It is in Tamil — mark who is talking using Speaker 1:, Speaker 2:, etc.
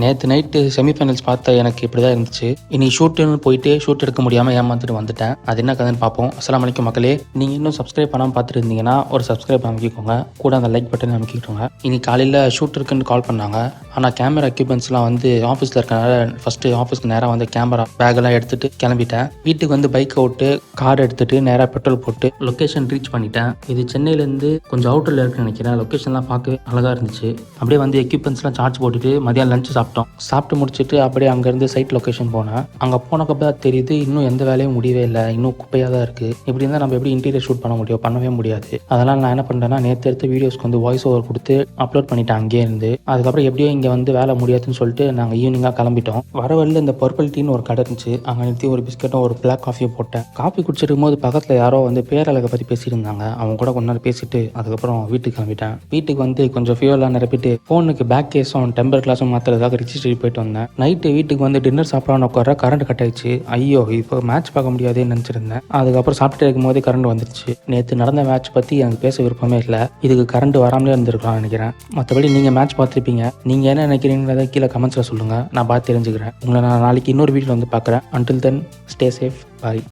Speaker 1: நேற்று நைட்டு செமிஃபைனல்ஸ் பார்த்த எனக்கு இப்படி தான் இருந்துச்சு. இனி ஷூட்டுன்னு போயிட்டு ஷூட் எடுக்க முடியாமல் ஏமாந்துட்டு வந்துட்டேன். அது என்ன கதைன்னு பார்ப்போம். அஸ்ஸலாமு அலைக்கும் மக்களே. நீங்கள் இன்னும் சப்ஸ்கிரைப் பண்ணாமல் பார்த்துட்டு இருந்தீங்கன்னா ஒரு சப்ஸ்கிரைப் அமைக்கிக்கோங்க, கூட அந்த லைக் பட்டன் அமைக்கிக்கோங்க. இனி காலையில் ஷூட் இருக்குன்னு கால் பண்ணாங்க. ஆனால் கேமரா எக்யூப்மெண்ட்ஸ்லாம் வந்து ஆஃபீஸில் இருக்கனால ஃபஸ்ட்டு ஆஃபீஸ்க்கு நேராக வந்து கேமரா பேக்கெல்லாம் எடுத்துகிட்டு கிளம்பிட்டேன். வீட்டுக்கு வந்து பைக்கை விட்டு கார் எடுத்துகிட்டு நேராக பெட்ரோல் போட்டு லொக்கேஷன் ரீச் பண்ணிட்டேன். இது சென்னையிலேருந்து கொஞ்சம் அவுட்டரில் இருக்குன்னு நினைக்கிறேன். லொக்கேஷன்லாம் பார்க்க அழகாக இருந்துச்சு. அப்படியே வந்து எக்யூப்மெண்ட்ஸ்லாம் சார்ஜ் போட்டுட்டு மதியம் லஞ்ச் சாப்பிட்டு முடிச்சுட்டு அப்படியே அங்கேருந்து சைட் லொக்கேஷன் போனேன். அங்கே போனக்கப்பதான் தெரியுது இன்னும் எந்த வேலையும் முடியவே இல்லை, இன்னும் குப்பையாக தான் இருக்குது. இப்படி இருந்தால் நம்ம எப்படி இன்டீரியர் ஷூட் பண்ண முடியும்? பண்ணவே முடியாது. அதனால் நான் என்ன பண்ணுறேன்னா, நேற்று எடுத்த வீடியோஸ்க்கு வந்து வாய்ஸ் ஓவர் கொடுத்து அப்லோட் பண்ணிட்டேன் அங்கேயே இருந்து. அதுக்கப்புறம் எப்படியோ இங்கே வந்து வேலை முடியாதுன்னு சொல்லிட்டு நாங்கள் ஈவினிங்காக கிளம்பிட்டோம். வர வழியில் இந்த பர்பிள் டீன்னு ஒரு கடை இருந்துச்சு. அங்கே நிறுத்தி ஒரு பிஸ்கட்டும் ஒரு பிளாக் காஃபியும் போட்டேன். காஃபி குடிச்சிருக்கும் போது பக்கத்தில் யாரோ வந்து பேரழகை பற்றி பேசியிருந்தாங்க. அவங்க கூட கொஞ்ச நேரம் பேசிட்டு அதுக்கப்புறம் வீட்டுக்கு கிளம்பிட்டேன். வீட்டுக்கு வந்து கொஞ்சம் ஃபியூலாம் நிரப்பிட்டு ஃபோனுக்கு பேக் கேஸும் டெம்பர் கிளாஸும் மாற்றுறதுக்காக ரிஜிஸ்ட்ரி போயிட்டு வந்தேன். நைட்டு வீட்டுக்கு வந்து டின்னர் சாப்பிடான்னு உட்கார கரண்ட் கட் ஆயிடுச்சு. ஐயோ, இப்போ மேட்ச் பார்க்க முடியாதுன்னு நினச்சிருந்தேன். அதுக்கப்புறம் சாப்பிட்டு இருக்கும் போதே கரண்ட் வந்துருச்சு. நேற்று நடந்த மேட்ச் பற்றி எனக்கு பேச விருப்பமே இல்லை. இதுக்கு கரண்ட் வராமலே இருந்திருக்கலாம் நினைக்கிறேன். மற்றபடி நீங்கள் மேட்ச் பார்த்துருப்பீங்க. நீங்கள் என்ன நினைக்கிறீங்கிறத கீழே கமெண்ட்ஸில் சொல்லுங்கள், நான் பார்த்து தெரிஞ்சுக்கிறேன். உங்களை நான் நாளைக்கு இன்னொரு வீடியோவில் வந்து பார்க்குறேன். அன்டில் தென் ஸ்டே சேஃப், பாய்.